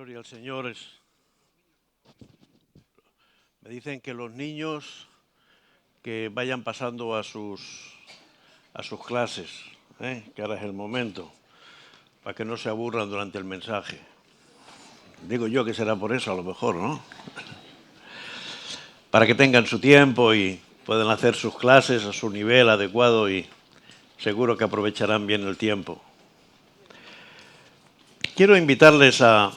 Gloria al Señor. Me dicen que los niños que vayan pasando a sus clases, que ahora es el momento, para que no se aburran durante el mensaje. Digo yo que será por eso a lo mejor, ¿no? Para que tengan su tiempo y puedan hacer sus clases a su nivel adecuado y seguro que aprovecharán bien el tiempo. Quiero invitarles a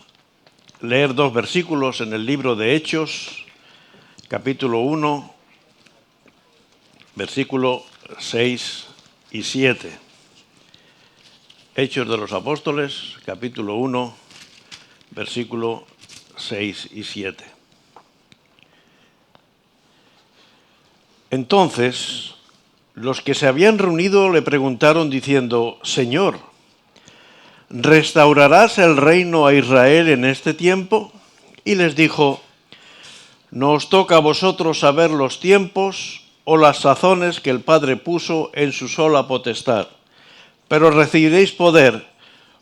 leer 2 versículos en el libro de Hechos, capítulo 1, versículo 6 y 7. Hechos de los Apóstoles, capítulo 1, versículo 6 y 7. Entonces, los que se habían reunido le preguntaron diciendo: Señor, ¿restaurarás el reino a Israel en este tiempo? Y les dijo: no os toca a vosotros saber los tiempos o las sazones que el Padre puso en su sola potestad, pero recibiréis poder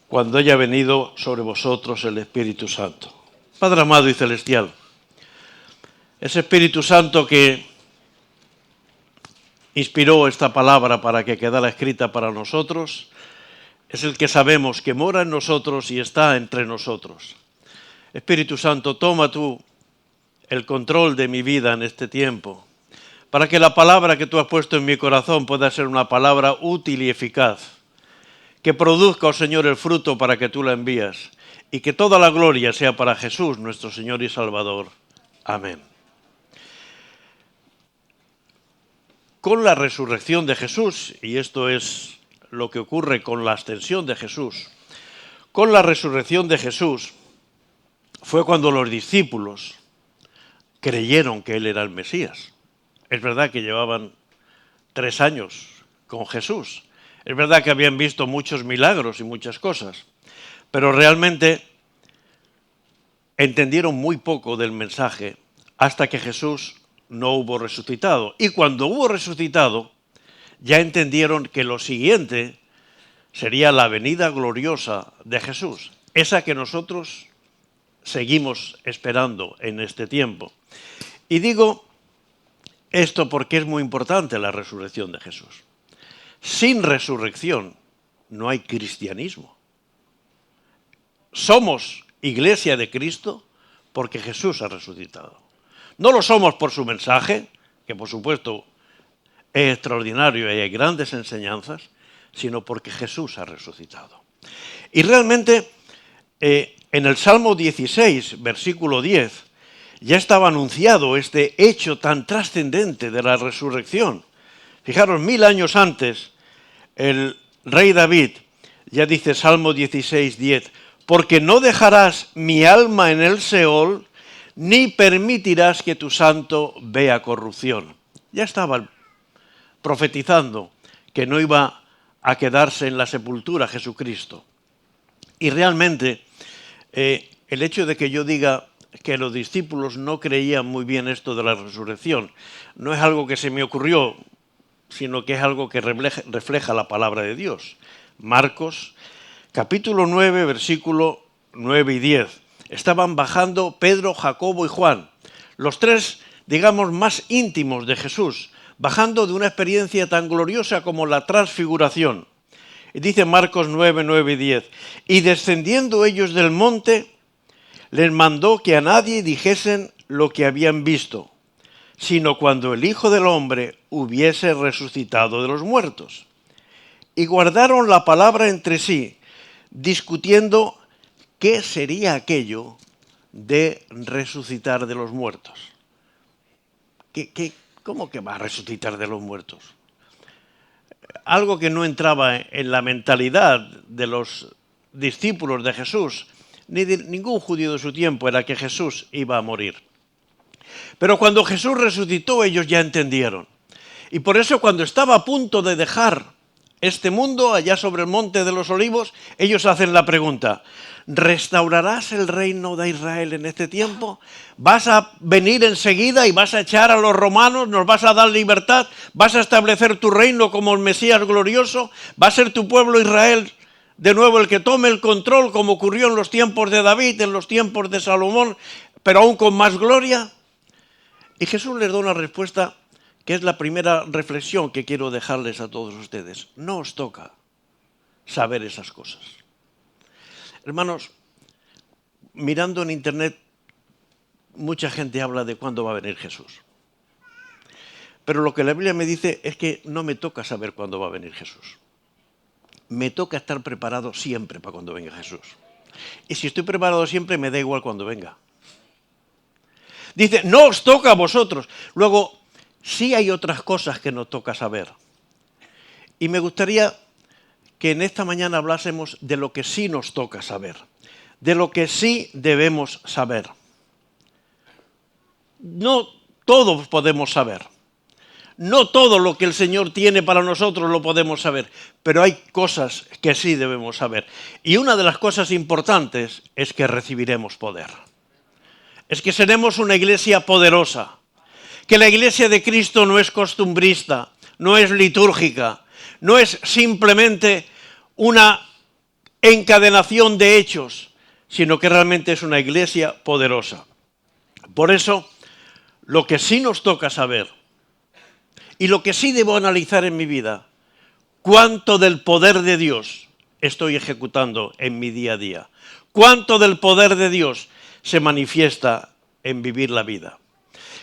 cuando haya venido sobre vosotros el Espíritu Santo. Padre amado y celestial, ese Espíritu Santo que inspiró esta palabra para que quedara escrita para nosotros, es el que sabemos que mora en nosotros y está entre nosotros. Espíritu Santo, toma tú el control de mi vida en este tiempo, para que la palabra que tú has puesto en mi corazón pueda ser una palabra útil y eficaz, que produzca, oh Señor, el fruto para que tú la envías, y que toda la gloria sea para Jesús, nuestro Señor y Salvador. Amén. Con la resurrección de Jesús, y esto es lo que ocurre con la ascensión de Jesús, con la resurrección de Jesús fue cuando los discípulos creyeron que Él era el Mesías. Es verdad que llevaban 3 años con Jesús. Es verdad que habían visto muchos milagros y muchas cosas, pero realmente entendieron muy poco del mensaje hasta que Jesús no hubo resucitado. Y cuando hubo resucitado, ya entendieron que lo siguiente sería la venida gloriosa de Jesús, esa que nosotros seguimos esperando en este tiempo. Y digo esto porque es muy importante la resurrección de Jesús. Sin resurrección no hay cristianismo. Somos Iglesia de Cristo porque Jesús ha resucitado. No lo somos por su mensaje, que por supuesto es extraordinario y hay grandes enseñanzas, sino porque Jesús ha resucitado. Y realmente en el Salmo 16, versículo 10, ya estaba anunciado este hecho tan trascendente de la resurrección. Fijaros, 1000 años antes, el rey David ya dice, Salmo 16, 10, porque no dejarás mi alma en el Seol, ni permitirás que tu santo vea corrupción. Ya estaba profetizando que no iba a quedarse en la sepultura Jesucristo. Y realmente el hecho de que yo diga que los discípulos no creían muy bien esto de la resurrección no es algo que se me ocurrió, sino que es algo que refleja la palabra de Dios. Marcos, capítulo 9, versículo 9 y 10. Estaban bajando Pedro, Jacobo y Juan, los 3, digamos, más íntimos de Jesús, bajando de una experiencia tan gloriosa como la transfiguración. Y dice Marcos 9, 9 y 10. Y descendiendo ellos del monte, les mandó que a nadie dijesen lo que habían visto, sino cuando el Hijo del Hombre hubiese resucitado de los muertos. Y guardaron la palabra entre sí, discutiendo qué sería aquello de resucitar de los muertos. ¿Cómo que va a resucitar de los muertos? Algo que no entraba en la mentalidad de los discípulos de Jesús, ni de ningún judío de su tiempo, era que Jesús iba a morir. Pero cuando Jesús resucitó, ellos ya entendieron. Y por eso cuando estaba a punto de dejar este mundo, allá sobre el monte de los Olivos, ellos hacen la pregunta: ¿restaurarás el reino de Israel en este tiempo? ¿Vas a venir enseguida y vas a echar a los romanos? ¿Nos vas a dar libertad? ¿Vas a establecer tu reino como el Mesías glorioso? ¿Va a ser tu pueblo Israel de nuevo el que tome el control, como ocurrió en los tiempos de David, en los tiempos de Salomón, pero aún con más gloria? Y Jesús les da una respuesta que es la primera reflexión que quiero dejarles a todos ustedes. No os toca saber esas cosas. Hermanos, mirando en internet, mucha gente habla de cuándo va a venir Jesús. Pero lo que la Biblia me dice es que no me toca saber cuándo va a venir Jesús. Me toca estar preparado siempre para cuando venga Jesús. Y si estoy preparado siempre, me da igual cuando venga. Dice, no os toca a vosotros. Luego, sí hay otras cosas que nos toca saber. Y me gustaría que en esta mañana hablásemos de lo que sí nos toca saber. De lo que sí debemos saber. No todos podemos saber. No todo lo que el Señor tiene para nosotros lo podemos saber, pero hay cosas que sí debemos saber. Y una de las cosas importantes es que recibiremos poder. Es que seremos una iglesia poderosa. Que la iglesia de Cristo no es costumbrista, no es litúrgica, no es simplemente una encadenación de hechos, sino que realmente es una iglesia poderosa. Por eso, lo que sí nos toca saber, y lo que sí debo analizar en mi vida, cuánto del poder de Dios estoy ejecutando en mi día a día. Cuánto del poder de Dios se manifiesta en vivir la vida.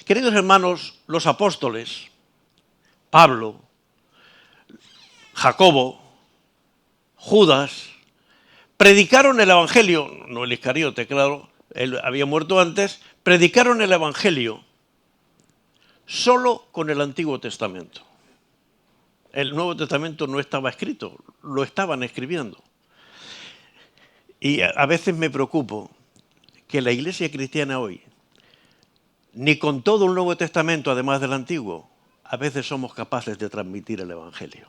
Queridos hermanos, los apóstoles, Pablo, Jacobo, Judas, predicaron el Evangelio, no el Iscariote, claro, él había muerto antes, predicaron el Evangelio solo con el Antiguo Testamento. El Nuevo Testamento no estaba escrito, lo estaban escribiendo. Y a veces me preocupo que la iglesia cristiana hoy, ni con todo el Nuevo Testamento, además del Antiguo, a veces somos capaces de transmitir el Evangelio.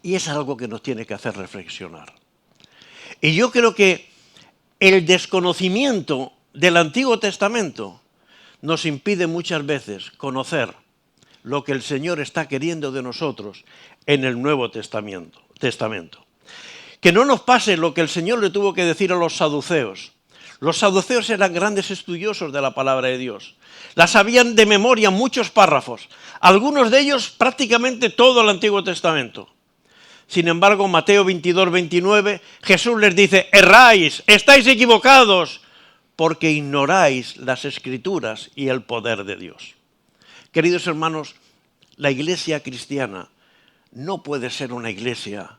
Y es algo que nos tiene que hacer reflexionar. Y yo creo que el desconocimiento del Antiguo Testamento nos impide muchas veces conocer lo que el Señor está queriendo de nosotros en el Nuevo Testamento. Que no nos pase lo que el Señor le tuvo que decir a los saduceos. Los saduceos eran grandes estudiosos de la palabra de Dios. La sabían de memoria muchos párrafos, algunos de ellos prácticamente todo el Antiguo Testamento. Sin embargo, Mateo 22, 29, Jesús les dice, erráis, estáis equivocados, porque ignoráis las Escrituras y el poder de Dios. Queridos hermanos, la iglesia cristiana no puede ser una iglesia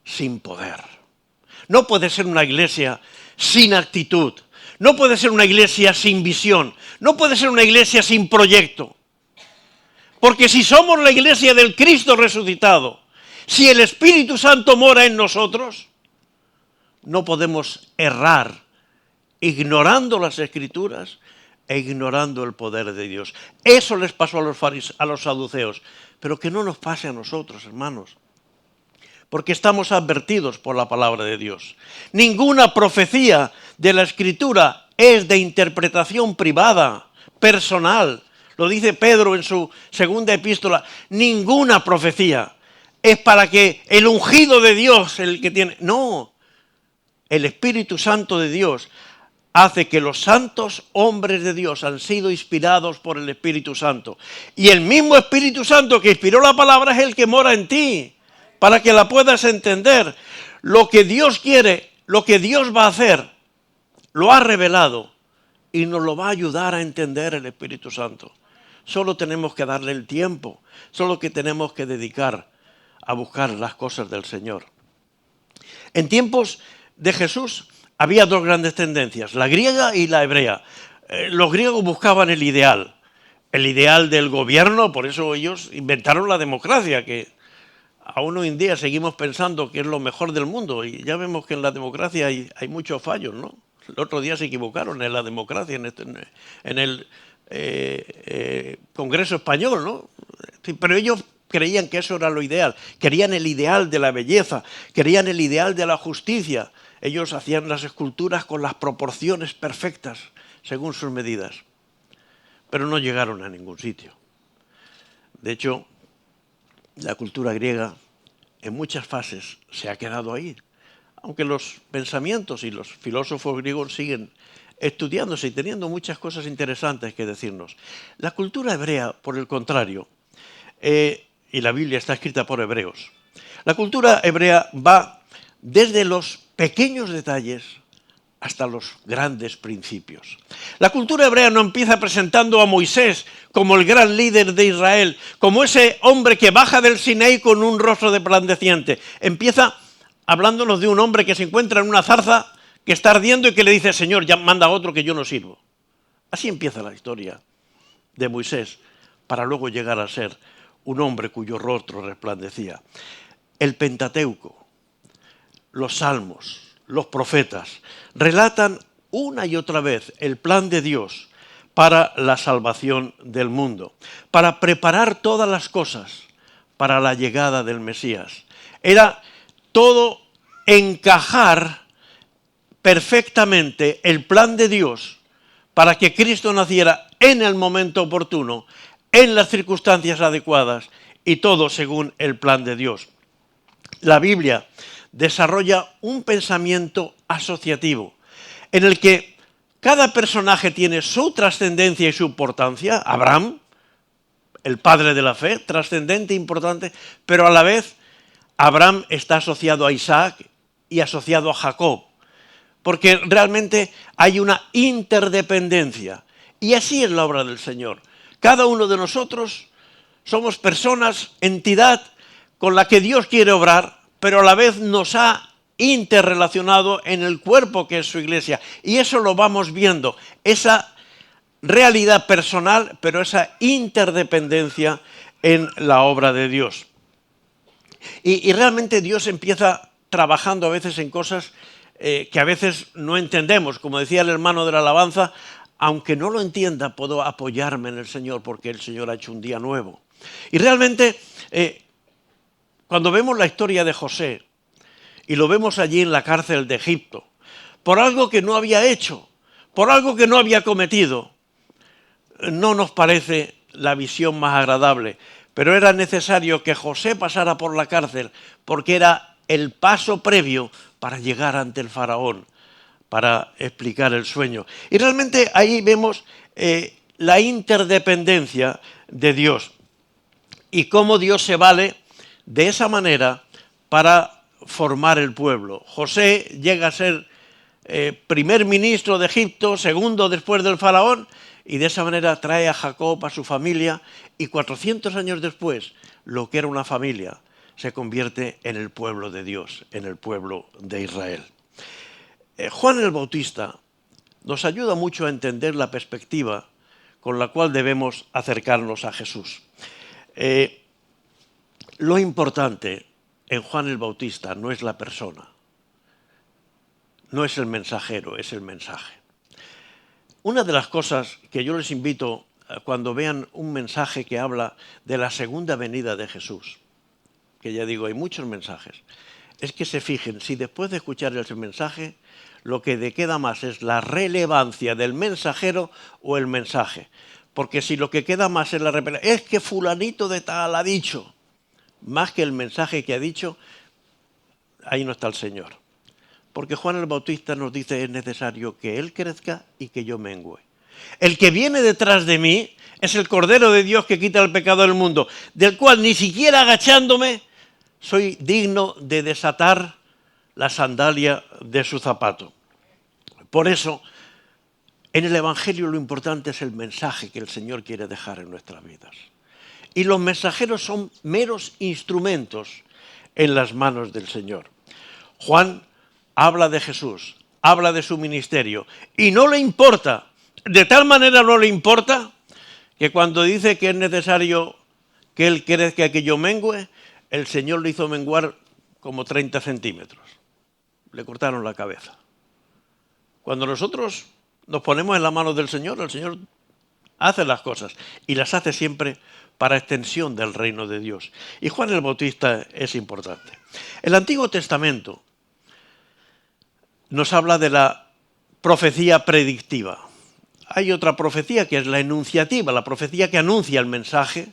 sin poder. No puede ser una iglesia sin actitud. No puede ser una iglesia sin visión. No puede ser una iglesia sin proyecto. Porque si somos la iglesia del Cristo resucitado, si el Espíritu Santo mora en nosotros, no podemos errar ignorando las Escrituras e ignorando el poder de Dios. Eso les pasó a los saduceos, pero que no nos pase a nosotros, hermanos, porque estamos advertidos por la palabra de Dios. Ninguna profecía de la Escritura es de interpretación privada, personal. Lo dice Pedro en su segunda epístola. Ninguna profecía es para que el ungido de Dios, el que tiene... No, el Espíritu Santo de Dios hace que los santos hombres de Dios han sido inspirados por el Espíritu Santo. Y el mismo Espíritu Santo que inspiró la palabra es el que mora en ti, para que la puedas entender. Lo que Dios quiere, lo que Dios va a hacer, lo ha revelado y nos lo va a ayudar a entender el Espíritu Santo. Solo tenemos que darle el tiempo, solo que tenemos que dedicar a buscar las cosas del Señor. En tiempos de Jesús había dos grandes tendencias, la griega y la hebrea. Los griegos buscaban el ideal del gobierno, por eso ellos inventaron la democracia, que aún hoy en día seguimos pensando que es lo mejor del mundo, y ya vemos que en la democracia hay muchos fallos, ¿no? El otro día se equivocaron en la democracia, en el Congreso Español, ¿no? Pero ellos creían que eso era lo ideal, querían el ideal de la belleza, querían el ideal de la justicia. Ellos hacían las esculturas con las proporciones perfectas, según sus medidas, pero no llegaron a ningún sitio. De hecho, la cultura griega en muchas fases se ha quedado ahí. Aunque los pensamientos y los filósofos griegos siguen estudiándose y teniendo muchas cosas interesantes que decirnos. La cultura hebrea, por el contrario, y la Biblia está escrita por hebreos, la cultura hebrea va desde los pequeños detalles hasta los grandes principios. La cultura hebrea no empieza presentando a Moisés como el gran líder de Israel, como ese hombre que baja del Sinaí con un rostro resplandeciente. Empieza hablándonos de un hombre que se encuentra en una zarza que está ardiendo y que le dice: Señor, ya manda a otro que yo no sirvo. Así empieza la historia de Moisés, para luego llegar a ser un hombre cuyo rostro resplandecía. El Pentateuco, los Salmos, los profetas, relatan una y otra vez el plan de Dios para la salvación del mundo, para preparar todas las cosas para la llegada del Mesías. Era todo encajar perfectamente el plan de Dios para que Cristo naciera en el momento oportuno, en las circunstancias adecuadas, y todo según el plan de Dios. La Biblia desarrolla un pensamiento asociativo en el que cada personaje tiene su trascendencia y su importancia. Abraham, el padre de la fe, trascendente, importante, pero a la vez Abraham está asociado a Isaac y asociado a Jacob, porque realmente hay una interdependencia. Y así es la obra del Señor. Cada uno de nosotros somos personas, entidad con la que Dios quiere obrar, pero a la vez nos ha interrelacionado en el cuerpo que es su iglesia. Y eso lo vamos viendo, esa realidad personal, pero esa interdependencia en la obra de Dios. Y realmente Dios empieza trabajando a veces en cosas que a veces no entendemos. Como decía el hermano de la alabanza, aunque no lo entienda, puedo apoyarme en el Señor porque el Señor ha hecho un día nuevo. Y realmente, cuando vemos la historia de José y lo vemos allí en la cárcel de Egipto, por algo que no había hecho, por algo que no había cometido, no nos parece la visión más agradable. Pero era necesario que José pasara por la cárcel porque era el paso previo para llegar ante el faraón, para explicar el sueño. Y realmente ahí vemos la interdependencia de Dios y cómo Dios se vale de esa manera para formar el pueblo. José llega a ser primer ministro de Egipto, segundo después del faraón, y de esa manera trae a Jacob, a su familia, y 400 años después, lo que era una familia se convierte en el pueblo de Dios, en el pueblo de Israel. Juan el Bautista nos ayuda mucho a entender la perspectiva con la cual debemos acercarnos a Jesús. Lo importante en Juan el Bautista no es la persona, no es el mensajero, es el mensaje. Una de las cosas que yo les invito cuando vean un mensaje que habla de la segunda venida de Jesús, que ya digo, hay muchos mensajes, es que se fijen si después de escuchar ese mensaje lo que le queda más es la relevancia del mensajero o el mensaje. Porque si lo que queda más es la relevancia, es que fulanito de tal ha dicho, más que el mensaje que ha dicho, ahí no está el Señor. Porque Juan el Bautista nos dice: es necesario que Él crezca y que yo mengüe. El que viene detrás de mí es el Cordero de Dios que quita el pecado del mundo, del cual ni siquiera agachándome soy digno de desatar la sandalia de su zapato. Por eso, en el Evangelio lo importante es el mensaje que el Señor quiere dejar en nuestras vidas. Y los mensajeros son meros instrumentos en las manos del Señor. Juan habla de Jesús, habla de su ministerio y no le importa, de tal manera no le importa, que cuando dice que es necesario que Él crezca y que yo mengüe, el Señor le hizo menguar como 30 centímetros. Le cortaron la cabeza. Cuando nosotros nos ponemos en las manos del Señor, el Señor hace las cosas y las hace siempre para extensión del reino de Dios. Y Juan el Bautista es importante. El Antiguo Testamento nos habla de la profecía predictiva. Hay otra profecía que es la enunciativa, la profecía que anuncia el mensaje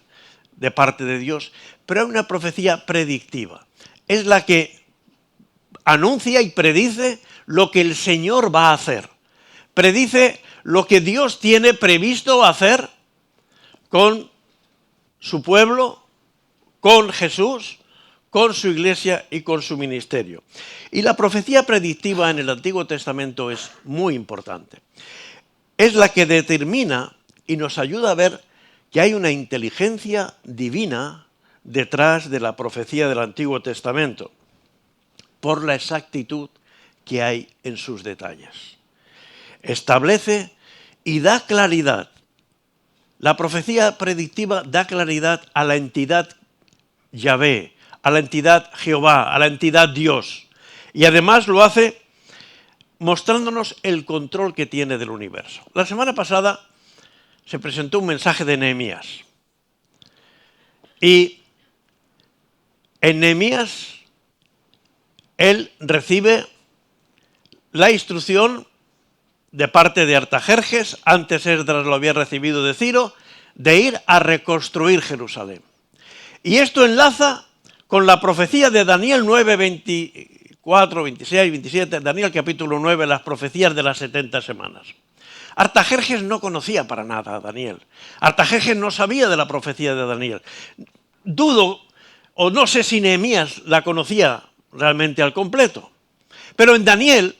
de parte de Dios, pero hay una profecía predictiva. es la que anuncia y predice lo que el Señor va a hacer. Predice lo que Dios tiene previsto hacer con su pueblo, con Jesús, con su iglesia y con su ministerio. Y la profecía predictiva en el Antiguo Testamento es muy importante. Es la que determina y nos ayuda a ver que hay una inteligencia divina detrás de la profecía del Antiguo Testamento, por la exactitud que hay en sus detalles. Establece y da claridad. La profecía predictiva da claridad a la entidad Yahvé, a la entidad Jehová, a la entidad Dios. Y además lo hace mostrándonos el control que tiene del universo. La semana pasada se presentó un mensaje de Nehemías. Y en Nehemías él recibe la instrucción de parte de Artajerjes, antes Esdras lo había recibido de Ciro, de ir a reconstruir Jerusalén. Y esto enlaza con la profecía de Daniel 9, 24, 26, 27, Daniel capítulo 9, las profecías de las 70 semanas. Artajerjes no conocía para nada a Daniel. Artajerjes no sabía de la profecía de Daniel. Dudo, o no sé si Nehemías la conocía realmente al completo. Pero en Daniel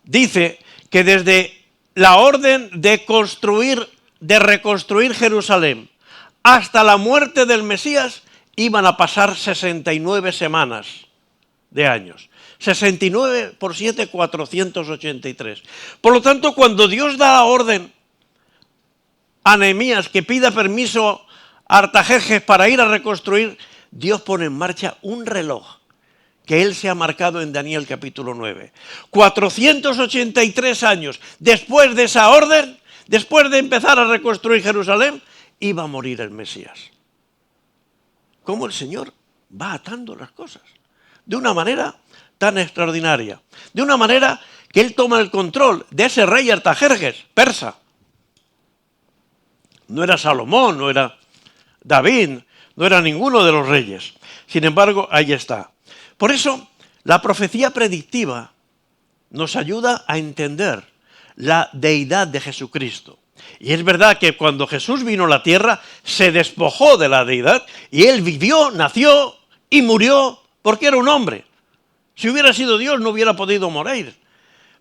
dice que desde la orden de reconstruir Jerusalén hasta la muerte del Mesías iban a pasar 69 semanas de años. 69 por 7, 483. Por lo tanto, cuando Dios da la orden a Nehemías que pida permiso a Artajerjes para ir a reconstruir, Dios pone en marcha un reloj que él se ha marcado en Daniel capítulo 9. 483 años después de esa orden, después de empezar a reconstruir Jerusalén, iba a morir el Mesías. ¿Cómo el Señor va atando las cosas? De una manera tan extraordinaria. De una manera que él toma el control de ese rey Artajerjes, persa. No era Salomón, no era David, no era ninguno de los reyes. Sin embargo, ahí está. Por eso, la profecía predictiva nos ayuda a entender la deidad de Jesucristo. Y es verdad que cuando Jesús vino a la tierra, se despojó de la deidad y él vivió, nació y murió porque era un hombre. Si hubiera sido Dios, no hubiera podido morir.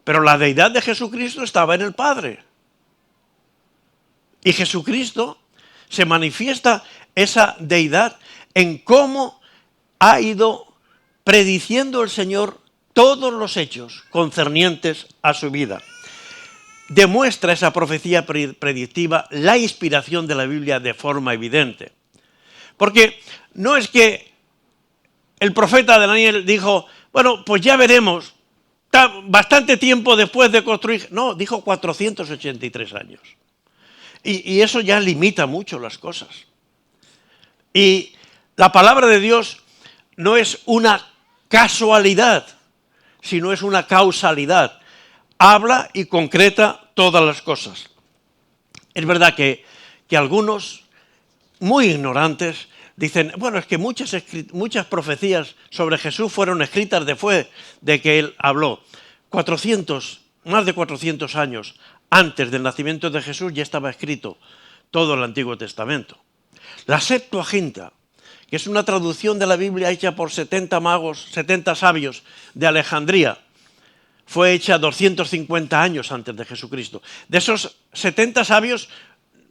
Pero la deidad de Jesucristo estaba en el Padre. Y Jesucristo se manifiesta esa deidad en cómo ha ido prediciendo el Señor todos los hechos concernientes a su vida. Demuestra esa profecía predictiva la inspiración de la Biblia de forma evidente. Porque no es que el profeta Daniel dijo, bueno, pues ya veremos, bastante tiempo después de construir. No, dijo 483 años. Y eso ya limita mucho las cosas. Y la palabra de Dios no es una casualidad, sino es una causalidad. Habla y concreta todas las cosas. Es verdad que algunos, muy ignorantes, dicen, bueno, es que muchas profecías sobre Jesús fueron escritas después de que él habló. Más de 400 años antes del nacimiento de Jesús ya estaba escrito todo el Antiguo Testamento. La Septuaginta, que es una traducción de la Biblia hecha por 70 magos, 70 sabios de Alejandría, fue hecha 250 años antes de Jesucristo. De esos 70 sabios,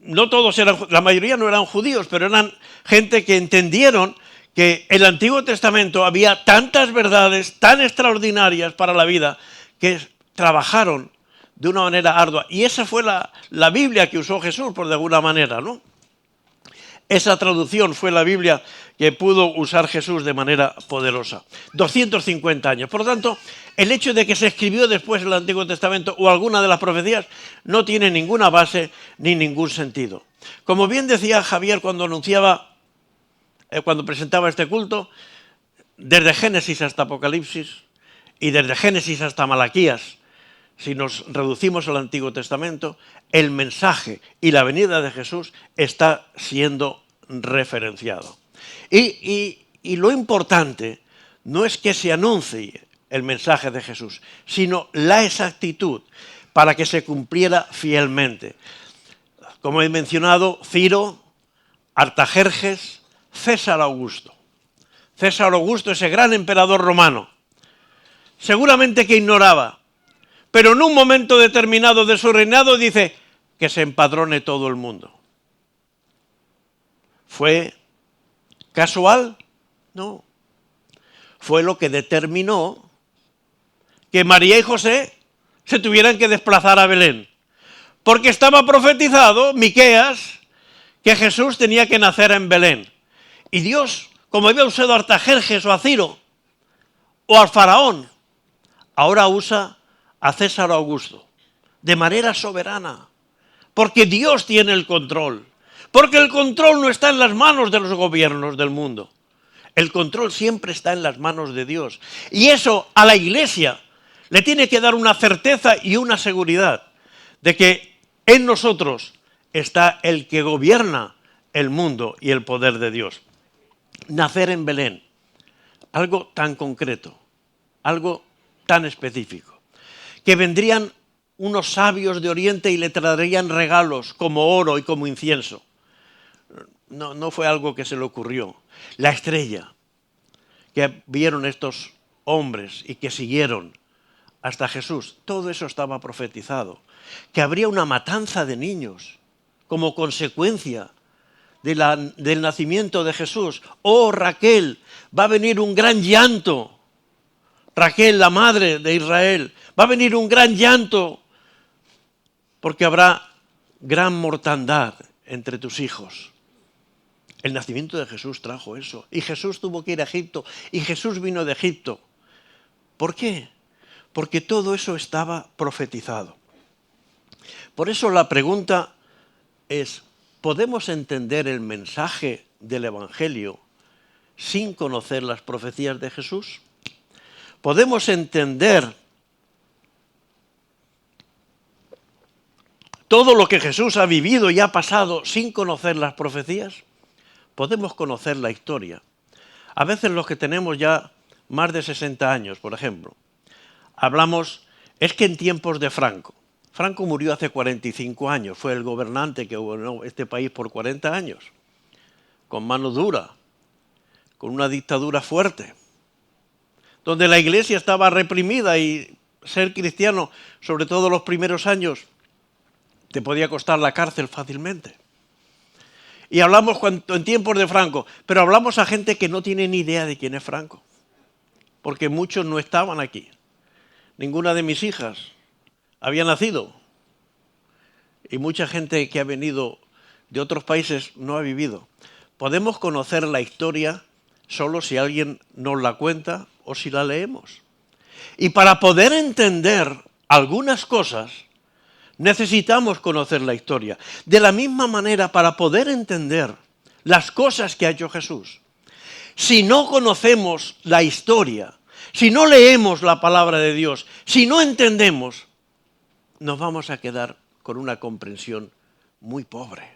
no todos la mayoría no eran judíos, pero eran gente que entendieron que en el Antiguo Testamento había tantas verdades tan extraordinarias para la vida que trabajaron de una manera ardua. Y esa fue la Biblia que usó Jesús, por de alguna manera, ¿no? Esa traducción fue la Biblia que pudo usar Jesús de manera poderosa. 250 años. Por lo tanto, el hecho de que se escribió después el Antiguo Testamento o alguna de las profecías no tiene ninguna base ni ningún sentido. Como bien decía Javier cuando cuando presentaba este culto, desde Génesis hasta Apocalipsis y desde Génesis hasta Malaquías, si nos reducimos al Antiguo Testamento, el mensaje y la venida de Jesús está siendo referenciado. Y lo importante no es que se anuncie el mensaje de Jesús, sino la exactitud para que se cumpliera fielmente. Como he mencionado, Ciro, Artajerjes, César Augusto. César Augusto, ese gran emperador romano, seguramente que ignoraba, pero en un momento determinado de su reinado dice que se empadrone todo el mundo. ¿Fue casual? No. Fue lo que determinó que María y José se tuvieran que desplazar a Belén. Porque estaba profetizado, Miqueas, que Jesús tenía que nacer en Belén. Y Dios, como había usado a Artajerjes o a Ciro o al faraón, ahora usa a César Augusto de manera soberana. Porque Dios tiene el control. Porque el control no está en las manos de los gobiernos del mundo. El control siempre está en las manos de Dios. Y eso a la Iglesia le tiene que dar una certeza y una seguridad de que en nosotros está el que gobierna el mundo y el poder de Dios. Nacer en Belén, algo tan concreto, algo tan específico, que vendrían unos sabios de Oriente y le traerían regalos como oro y como incienso. No fue algo que se le ocurrió. La estrella que vieron estos hombres y que siguieron hasta Jesús, todo eso estaba profetizado. Que habría una matanza de niños como consecuencia del nacimiento de Jesús. Oh, Raquel, va a venir un gran llanto. Raquel, la madre de Israel, va a venir un gran llanto porque habrá gran mortandad entre tus hijos. El nacimiento de Jesús trajo eso. Y Jesús tuvo que ir a Egipto. Y Jesús vino de Egipto. ¿Por qué? Porque todo eso estaba profetizado. Por eso la pregunta es, ¿podemos entender el mensaje del Evangelio sin conocer las profecías de Jesús? ¿Podemos entender todo lo que Jesús ha vivido y ha pasado sin conocer las profecías? Podemos conocer la historia. A veces los que tenemos ya más de 60 años, por ejemplo, hablamos, es que en tiempos de Franco murió hace 45 años, fue el gobernante que gobernó este país por 40 años, con mano dura, con una dictadura fuerte, donde la iglesia estaba reprimida y ser cristiano, sobre todo los primeros años, te podía costar la cárcel fácilmente. Y hablamos en tiempos de Franco, pero hablamos a gente que no tiene ni idea de quién es Franco, porque muchos no estaban aquí. Ninguna de mis hijas había nacido y mucha gente que ha venido de otros países no ha vivido. Podemos conocer la historia solo si alguien nos la cuenta o si la leemos. Y para poder entender algunas cosas, necesitamos conocer la historia. De la misma manera, para poder entender las cosas que ha hecho Jesús, si no conocemos la historia, si no leemos la palabra de Dios, si no entendemos, nos vamos a quedar con una comprensión muy pobre.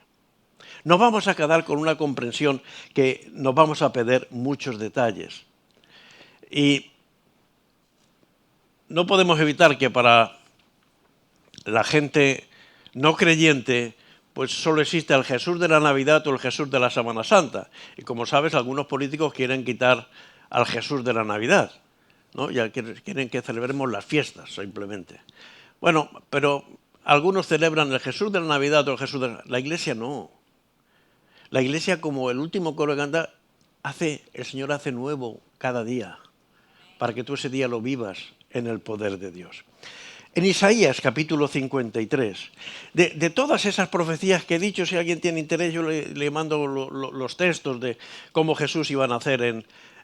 Nos vamos a quedar con una comprensión que nos vamos a perder muchos detalles. Y no podemos evitar que para la gente no creyente, pues solo existe el Jesús de la Navidad o el Jesús de la Semana Santa. Y como sabes, algunos políticos quieren quitar al Jesús de la Navidad, ¿no? Ya quieren que celebremos las fiestas, simplemente. Bueno, pero algunos celebran el Jesús de la Navidad o el Jesús de la Iglesia no. La Iglesia, como el último coro que canta, el Señor hace nuevo cada día, para que tú ese día lo vivas en el poder de Dios. En Isaías capítulo 53, de todas esas profecías que he dicho, si alguien tiene interés, yo le mando los textos de cómo Jesús iba a nacer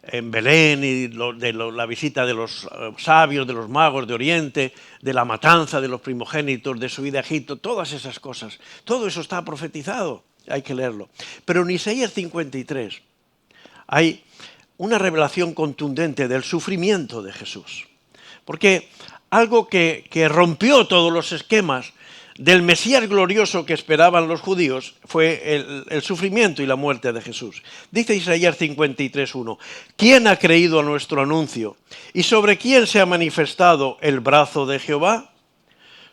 en Belén y de la visita de los sabios, de los magos de Oriente, de la matanza de los primogénitos, de su ida a Egipto, todas esas cosas. Todo eso está profetizado, hay que leerlo. Pero en Isaías 53 hay una revelación contundente del sufrimiento de Jesús. Porque algo que rompió todos los esquemas del Mesías glorioso que esperaban los judíos fue el sufrimiento y la muerte de Jesús. Dice Isaías 53:1, ¿quién ha creído a nuestro anuncio? ¿Y sobre quién se ha manifestado el brazo de Jehová?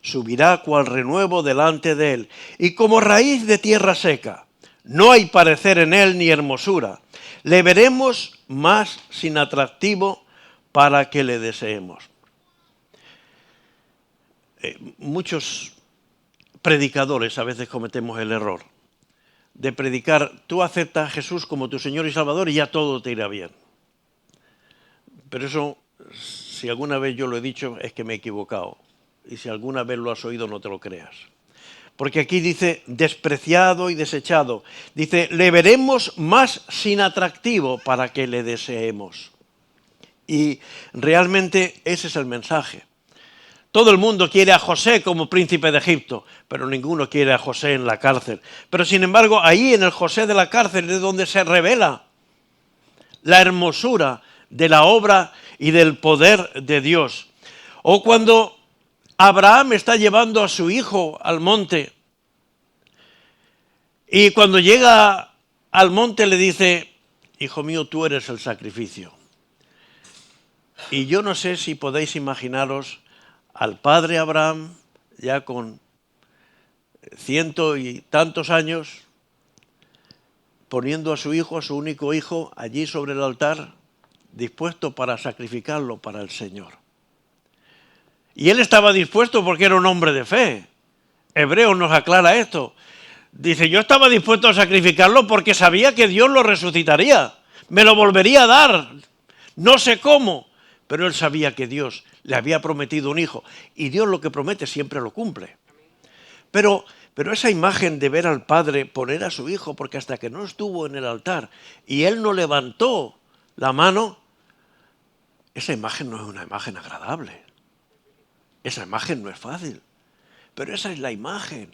Subirá cual renuevo delante de él, y como raíz de tierra seca. No hay parecer en él ni hermosura. Le veremos más sin atractivo para que le deseemos. Muchos predicadores a veces cometemos el error de predicar, tú aceptas a Jesús como tu Señor y Salvador y ya todo te irá bien. Pero eso, si alguna vez yo lo he dicho, es que me he equivocado. Y si alguna vez lo has oído, no te lo creas. Porque aquí dice despreciado y desechado. Dice, le veremos más sin atractivo para que le deseemos. Y realmente ese es el mensaje. Todo el mundo quiere a José como príncipe de Egipto, pero ninguno quiere a José en la cárcel. Pero sin embargo, ahí en el José de la cárcel es donde se revela la hermosura de la obra y del poder de Dios. O cuando Abraham está llevando a su hijo al monte y cuando llega al monte le dice, hijo mío, tú eres el sacrificio. Y yo no sé si podéis imaginaros al padre Abraham, ya con 100 y tantos años, poniendo a su hijo, a su único hijo, allí sobre el altar, dispuesto para sacrificarlo para el Señor. Y él estaba dispuesto porque era un hombre de fe. Hebreos nos aclara esto. Dice, yo estaba dispuesto a sacrificarlo porque sabía que Dios lo resucitaría, me lo volvería a dar, no sé cómo, pero él sabía que Dios le había prometido un hijo y Dios lo que promete siempre lo cumple. Pero esa imagen de ver al padre poner a su hijo, porque hasta que no estuvo en el altar y él no levantó la mano, esa imagen no es una imagen agradable. Esa imagen no es fácil, pero esa es la imagen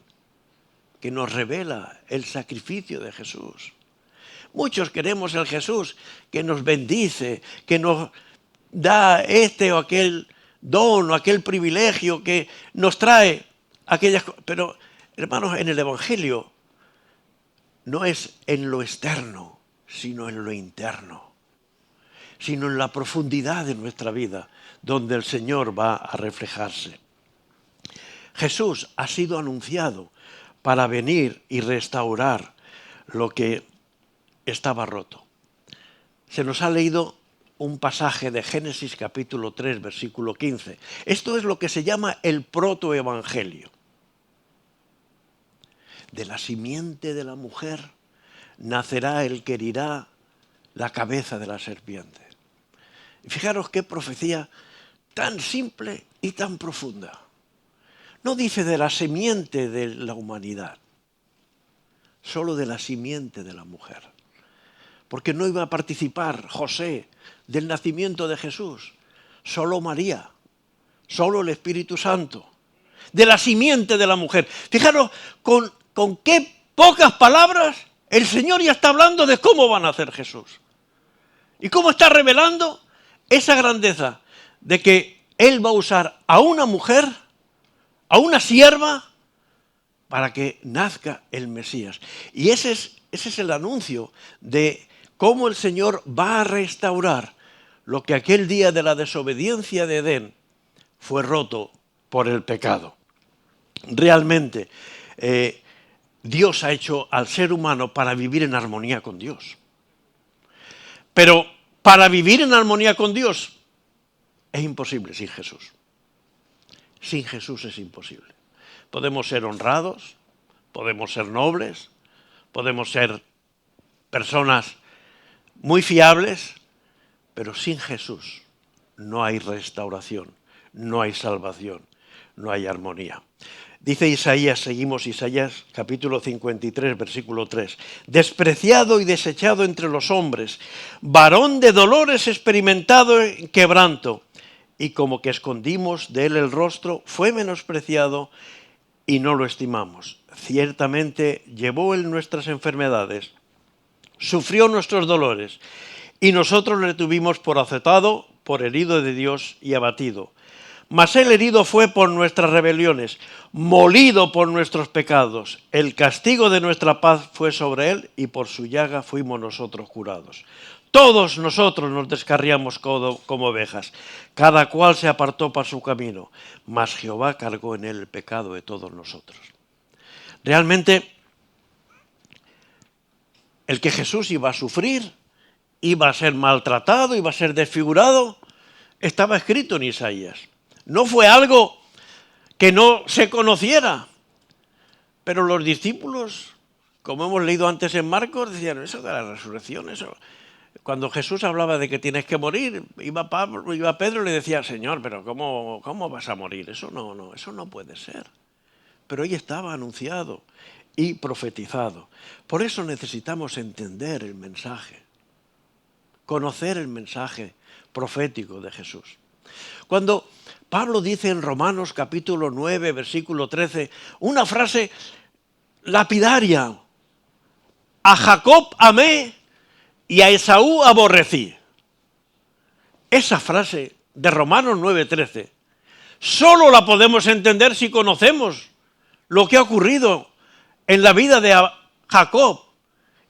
que nos revela el sacrificio de Jesús. Muchos queremos el Jesús que nos bendice, que nos da este o aquel don o aquel privilegio, que nos trae aquellas cosas. Pero, hermanos, en el Evangelio no es en lo externo, sino en lo interno, sino en la profundidad de nuestra vida, donde el Señor va a reflejarse. Jesús ha sido anunciado para venir y restaurar lo que estaba roto. Se nos ha leído un pasaje de Génesis capítulo 3, versículo 15. Esto es lo que se llama el protoevangelio. De la simiente de la mujer nacerá el que herirá la cabeza de la serpiente. Y fijaros qué profecía tan simple y tan profunda. No dice de la simiente de la humanidad, solo de la simiente de la mujer. Porque no iba a participar José del nacimiento de Jesús, solo María, solo el Espíritu Santo, de la simiente de la mujer. Fijaros con qué pocas palabras el Señor ya está hablando de cómo va a nacer Jesús. Y cómo está revelando esa grandeza de que Él va a usar a una mujer, a una sierva, para que nazca el Mesías. Y ese es el anuncio de cómo el Señor va a restaurar lo que aquel día de la desobediencia de Edén fue roto por el pecado. Realmente, Dios ha hecho al ser humano para vivir en armonía con Dios. Pero para vivir en armonía con Dios es imposible sin Jesús. Sin Jesús es imposible. Podemos ser honrados, podemos ser nobles, podemos ser personas muy fiables, pero sin Jesús no hay restauración, no hay salvación, no hay armonía. Dice Isaías, seguimos Isaías capítulo 53, versículo 3. Despreciado y desechado entre los hombres, varón de dolores experimentado en quebranto, y como que escondimos de él el rostro, fue menospreciado y no lo estimamos. Ciertamente llevó él nuestras enfermedades, sufrió nuestros dolores, y nosotros le tuvimos por azotado, por herido de Dios y abatido. Mas él herido fue por nuestras rebeliones, molido por nuestros pecados. El castigo de nuestra paz fue sobre él y por su llaga fuimos nosotros curados. Todos nosotros nos descarriamos como ovejas, cada cual se apartó para su camino, mas Jehová cargó en él el pecado de todos nosotros. Realmente, el que Jesús iba a sufrir, iba a ser maltratado, iba a ser desfigurado, estaba escrito en Isaías. No fue algo que no se conociera, pero los discípulos, como hemos leído antes en Marcos, decían, eso de la resurrección, eso. Cuando Jesús hablaba de que tienes que morir, iba Pedro y le decía, Señor, pero ¿cómo vas a morir? Eso no puede ser. Pero ahí estaba anunciado y profetizado. Por eso necesitamos entender el mensaje, conocer el mensaje profético de Jesús. Cuando Pablo dice en Romanos capítulo 9, versículo 13, una frase lapidaria, a Jacob amé y a Esaú aborrecí. Esa frase de Romanos 9, 13, solo la podemos entender si conocemos lo que ha ocurrido en la vida de Jacob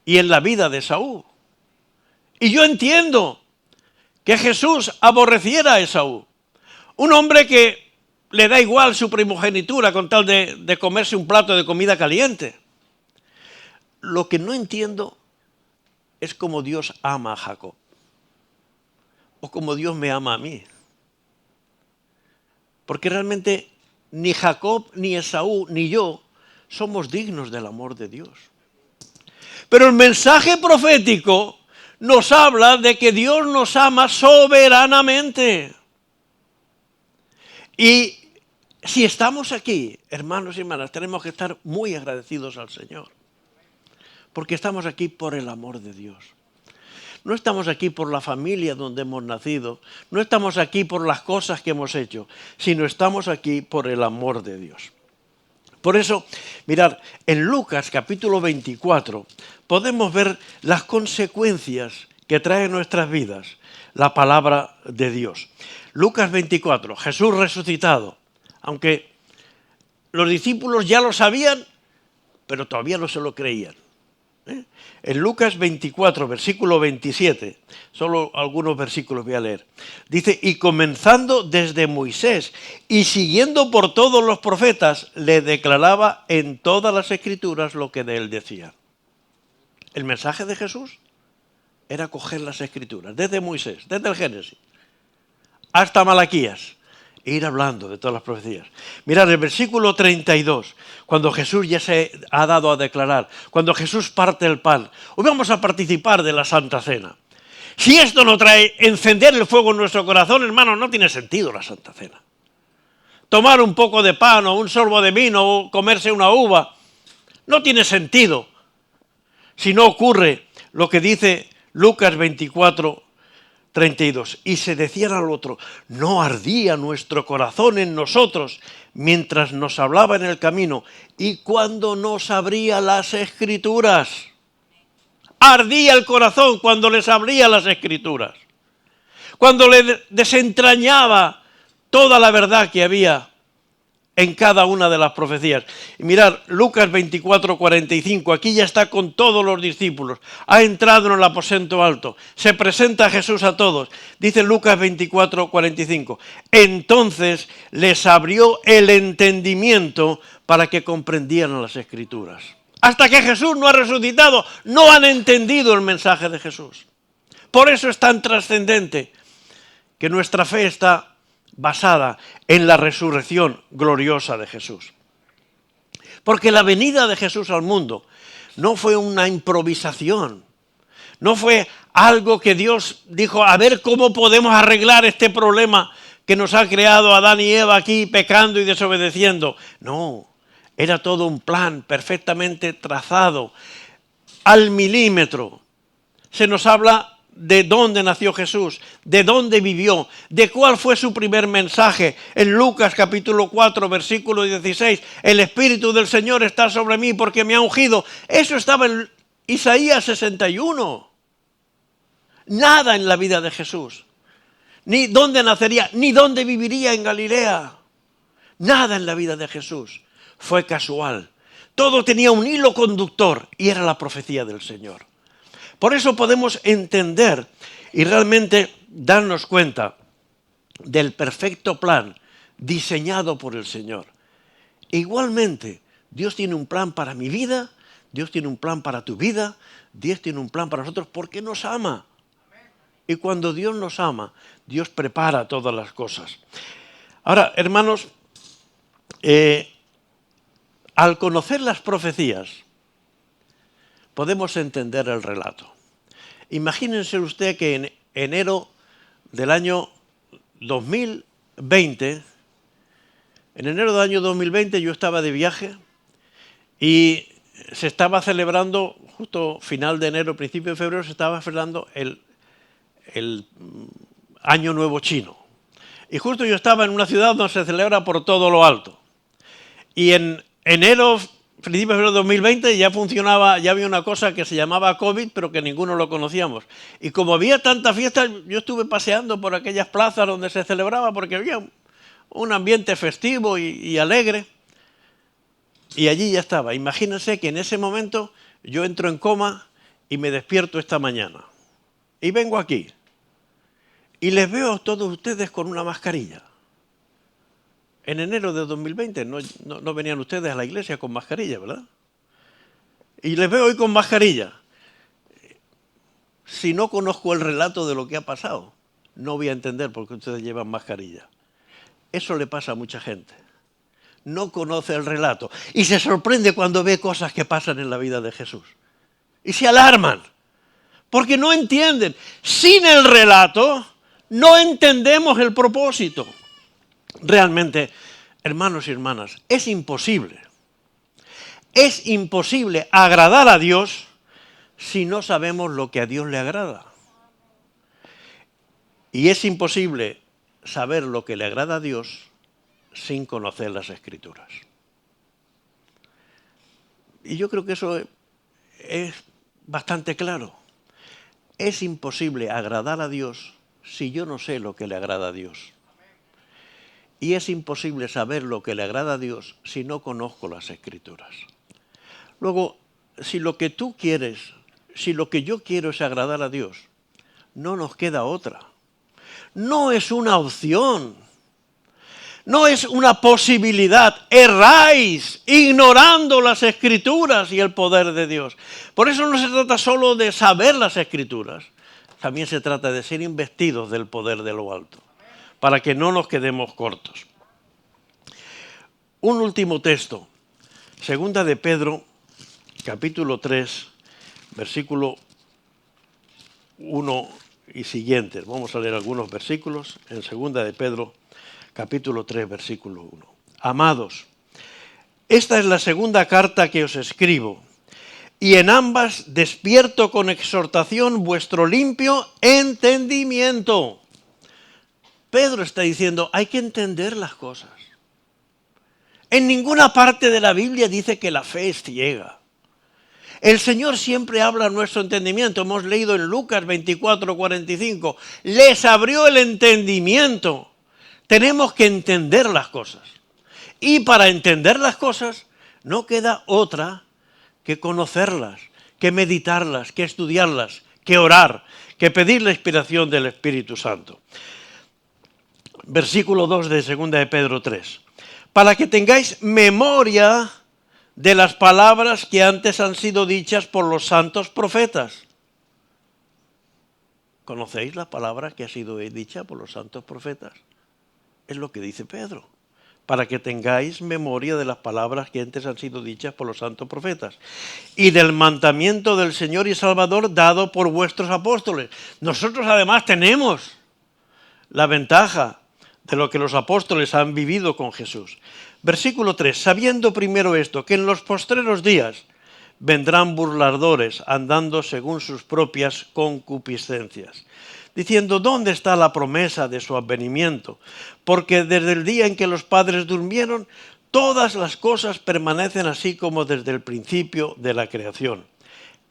y en la vida de Esaú. Y yo entiendo que Jesús aborreciera a Esaú. Un hombre que le da igual su primogenitura con tal de comerse un plato de comida caliente. Lo que no entiendo es cómo Dios ama a Jacob. O cómo Dios me ama a mí. Porque realmente ni Jacob, ni Esaú, ni yo somos dignos del amor de Dios. Pero el mensaje profético nos habla de que Dios nos ama soberanamente. Y si estamos aquí, hermanos y hermanas, tenemos que estar muy agradecidos al Señor. Porque estamos aquí por el amor de Dios. No estamos aquí por la familia donde hemos nacido, no estamos aquí por las cosas que hemos hecho, sino estamos aquí por el amor de Dios. Por eso, mirad, en Lucas capítulo 24 podemos ver las consecuencias que trae en nuestras vidas la palabra de Dios. Lucas 24, Jesús resucitado, aunque los discípulos ya lo sabían, pero todavía no se lo creían. En Lucas 24, versículo 27, solo algunos versículos voy a leer. Dice, y comenzando desde Moisés y siguiendo por todos los profetas, le declaraba en todas las escrituras lo que de él decía. El mensaje de Jesús era coger las escrituras, desde Moisés, desde el Génesis, hasta Malaquías, e ir hablando de todas las profecías. Mirad, el versículo 32, cuando Jesús ya se ha dado a declarar, cuando Jesús parte el pan, hoy vamos a participar de la Santa Cena. Si esto no trae encender el fuego en nuestro corazón, hermano, no tiene sentido la Santa Cena. Tomar un poco de pan o un sorbo de vino o comerse una uva, no tiene sentido. Si no ocurre lo que dice Lucas 24, 32. Y se decían al otro, no ardía nuestro corazón en nosotros mientras nos hablaba en el camino y cuando nos abría las escrituras. Ardía el corazón cuando les abría las escrituras. Cuando le desentrañaba toda la verdad que había en cada una de las profecías. Y mirad, Lucas 24, 45, aquí ya está con todos los discípulos, ha entrado en el aposento alto, se presenta a Jesús a todos, dice Lucas 24, 45, entonces les abrió el entendimiento para que comprendieran las escrituras. Hasta que Jesús no ha resucitado, no han entendido el mensaje de Jesús. Por eso es tan trascendente que nuestra fe está basada en la resurrección gloriosa de Jesús. Porque la venida de Jesús al mundo no fue una improvisación, no fue algo que Dios dijo, a ver cómo podemos arreglar este problema que nos ha creado Adán y Eva aquí pecando y desobedeciendo. No, era todo un plan perfectamente trazado, al milímetro. Se nos habla de dónde nació Jesús, de dónde vivió, de cuál fue su primer mensaje. En Lucas capítulo 4, versículo 16, el Espíritu del Señor está sobre mí porque me ha ungido. Eso estaba en Isaías 61. Nada en la vida de Jesús, ni dónde nacería, ni dónde viviría en Galilea. Nada en la vida de Jesús fue casual. Todo tenía un hilo conductor y era la profecía del Señor. Por eso podemos entender y realmente darnos cuenta del perfecto plan diseñado por el Señor. Igualmente, Dios tiene un plan para mi vida, Dios tiene un plan para tu vida, Dios tiene un plan para nosotros porque nos ama. Y cuando Dios nos ama, Dios prepara todas las cosas. Ahora, hermanos, al conocer las profecías, podemos entender el relato. Imagínense usted que en enero del año 2020, yo estaba de viaje y se estaba celebrando, justo final de enero, principio de febrero, se estaba celebrando el Año Nuevo Chino. Y justo yo estaba en una ciudad donde se celebra por todo lo alto. Y en enero, principio de febrero de 2020, ya funcionaba, ya había una cosa que se llamaba COVID, pero que ninguno lo conocíamos. Y como había tanta fiesta, yo estuve paseando por aquellas plazas donde se celebraba, porque había un ambiente festivo y alegre. Y allí ya estaba. Imagínense que en ese momento yo entro en coma y me despierto esta mañana. Y vengo aquí. Y les veo a todos ustedes con una mascarilla. En enero de 2020 no venían ustedes a la iglesia con mascarilla, ¿verdad? Y les veo hoy con mascarilla. Si no conozco el relato de lo que ha pasado, no voy a entender por qué ustedes llevan mascarilla. Eso le pasa a mucha gente. No conoce el relato y se sorprende cuando ve cosas que pasan en la vida de Jesús. Y se alarman, porque no entienden. Sin el relato, no entendemos el propósito. Realmente, hermanos y hermanas, es imposible agradar a Dios si no sabemos lo que a Dios le agrada. Y es imposible saber lo que le agrada a Dios sin conocer las Escrituras. Y yo creo que eso es bastante claro. Es imposible agradar a Dios si yo no sé lo que le agrada a Dios. Y es imposible saber lo que le agrada a Dios si no conozco las Escrituras. Luego, si lo que tú quieres, si lo que yo quiero es agradar a Dios, no nos queda otra. No es una opción. No es una posibilidad. Erráis ignorando las Escrituras y el poder de Dios. Por eso no se trata solo de saber las Escrituras. También se trata de ser investidos del poder de lo alto, para que no nos quedemos cortos. Un último texto, segunda de Pedro, capítulo 3, versículo 1 y siguientes. Vamos a leer algunos versículos en segunda de Pedro, capítulo 3, versículo 1. Amados, esta es la segunda carta que os escribo, y en ambas despierto con exhortación vuestro limpio entendimiento. Pedro está diciendo, hay que entender las cosas. En ninguna parte de la Biblia dice que la fe es ciega. El Señor siempre habla a nuestro entendimiento. Hemos leído en Lucas 24:45. Les abrió el entendimiento. Tenemos que entender las cosas. Y para entender las cosas no queda otra que conocerlas, que meditarlas, que estudiarlas, que orar, que pedir la inspiración del Espíritu Santo. Versículo 2 de 2 de Pedro 3. Para que tengáis memoria de las palabras que antes han sido dichas por los santos profetas. ¿Conocéis la palabra que ha sido dicha por los santos profetas? Es lo que dice Pedro. Para que tengáis memoria de las palabras que antes han sido dichas por los santos profetas. Y del mandamiento del Señor y Salvador dado por vuestros apóstoles. Nosotros además tenemos la ventaja de lo que los apóstoles han vivido con Jesús. Versículo 3. Sabiendo primero esto, que en los postreros días vendrán burladores andando según sus propias concupiscencias, diciendo, ¿dónde está la promesa de su advenimiento? Porque desde el día en que los padres durmieron, todas las cosas permanecen así como desde el principio de la creación.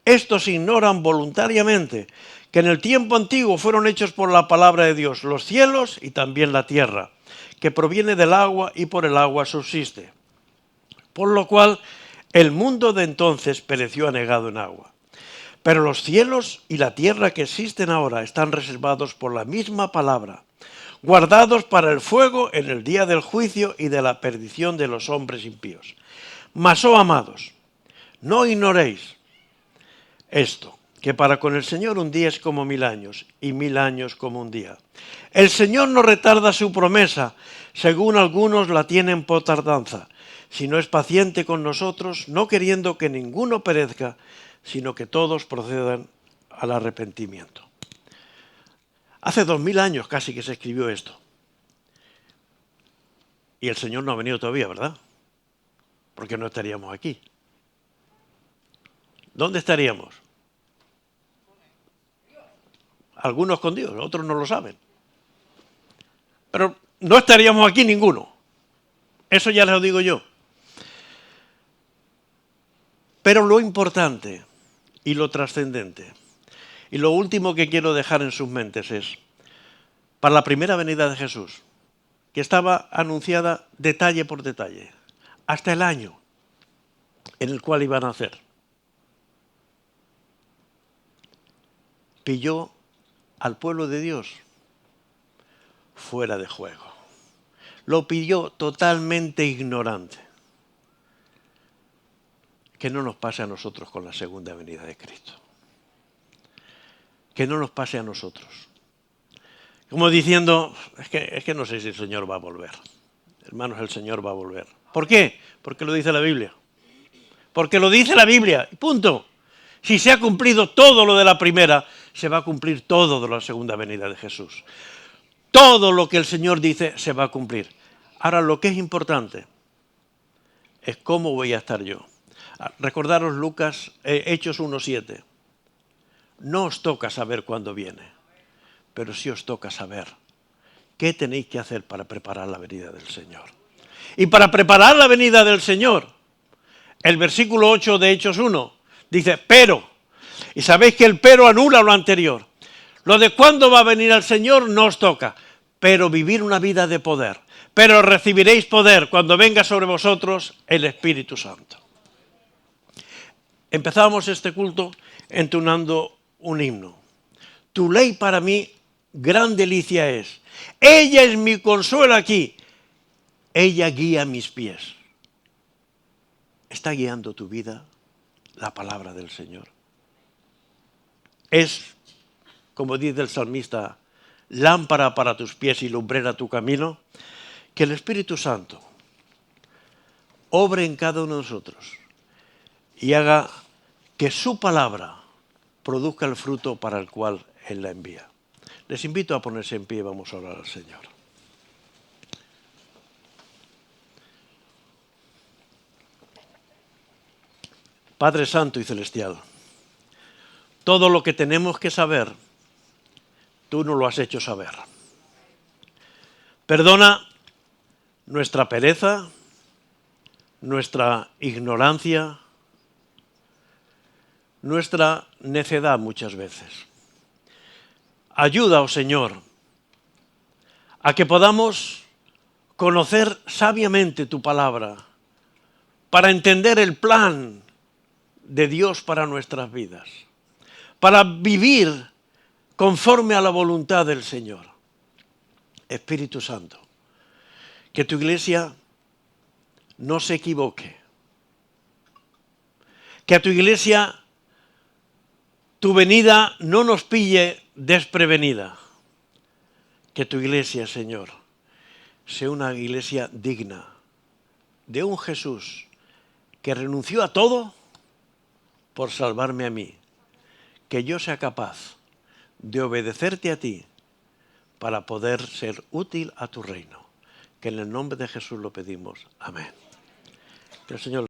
Estos ignoran voluntariamente que en el tiempo antiguo fueron hechos por la palabra de Dios los cielos y también la tierra, que proviene del agua y por el agua subsiste. Por lo cual el mundo de entonces pereció anegado en agua. Pero los cielos y la tierra que existen ahora están reservados por la misma palabra, guardados para el fuego en el día del juicio y de la perdición de los hombres impíos. Mas, oh amados, no ignoréis esto, que para con el Señor un día es como 1000 años y 1000 años como un día. El Señor no retarda su promesa, según algunos la tienen por tardanza, sino es paciente con nosotros, no queriendo que ninguno perezca, sino que todos procedan al arrepentimiento. Hace 2000 años casi que se escribió esto. Y el Señor no ha venido todavía, ¿verdad? Porque no estaríamos aquí. ¿Dónde estaríamos? Algunos con Dios, otros no lo saben. Pero no estaríamos aquí ninguno. Eso ya lo digo yo. Pero lo importante y lo trascendente y lo último que quiero dejar en sus mentes es, para la primera venida de Jesús, que estaba anunciada detalle por detalle, hasta el año en el cual iba a nacer, pilló al pueblo de Dios fuera de juego. Lo pilló totalmente ignorante. Que no nos pase a nosotros con la segunda venida de Cristo. Que no nos pase a nosotros. Como diciendo, es que no sé si el Señor va a volver. Hermanos, el Señor va a volver. ¿Por qué? Porque lo dice la Biblia. Porque lo dice la Biblia. Punto. Si se ha cumplido todo lo de la primera, se va a cumplir todo de la segunda venida de Jesús. Todo lo que el Señor dice se va a cumplir. Ahora, lo que es importante es cómo voy a estar yo. Recordaros Hechos 1:7. No os toca saber cuándo viene, pero sí os toca saber qué tenéis que hacer para preparar la venida del Señor. Y para preparar la venida del Señor, el versículo 8 de Hechos 1 dice, pero, y sabéis que el pero anula lo anterior. Lo de cuándo va a venir el Señor no os toca, pero vivir una vida de poder. Pero recibiréis poder cuando venga sobre vosotros el Espíritu Santo. Empezábamos este culto entonando un himno. Tu ley para mí gran delicia es. Ella es mi consuelo aquí. Ella guía mis pies. ¿Está guiando tu vida la palabra del Señor? Es, como dice el salmista, lámpara para tus pies y lumbrera tu camino. Que el Espíritu Santo obre en cada uno de nosotros y haga que su palabra produzca el fruto para el cual Él la envía. Les invito a ponerse en pie y vamos a orar al Señor. Padre Santo y Celestial, todo lo que tenemos que saber, tú nos lo has hecho saber. Perdona nuestra pereza, nuestra ignorancia, nuestra necedad muchas veces. Ayuda, oh Señor, a que podamos conocer sabiamente tu palabra para entender el plan de Dios para nuestras vidas, para vivir conforme a la voluntad del Señor. Espíritu Santo, que tu iglesia no se equivoque, que a tu iglesia tu venida no nos pille desprevenida, que tu iglesia, Señor, sea una iglesia digna de un Jesús que renunció a todo por salvarme a mí, que yo sea capaz de obedecerte a ti para poder ser útil a tu reino. Que en el nombre de Jesús lo pedimos. Amén. Que el Señor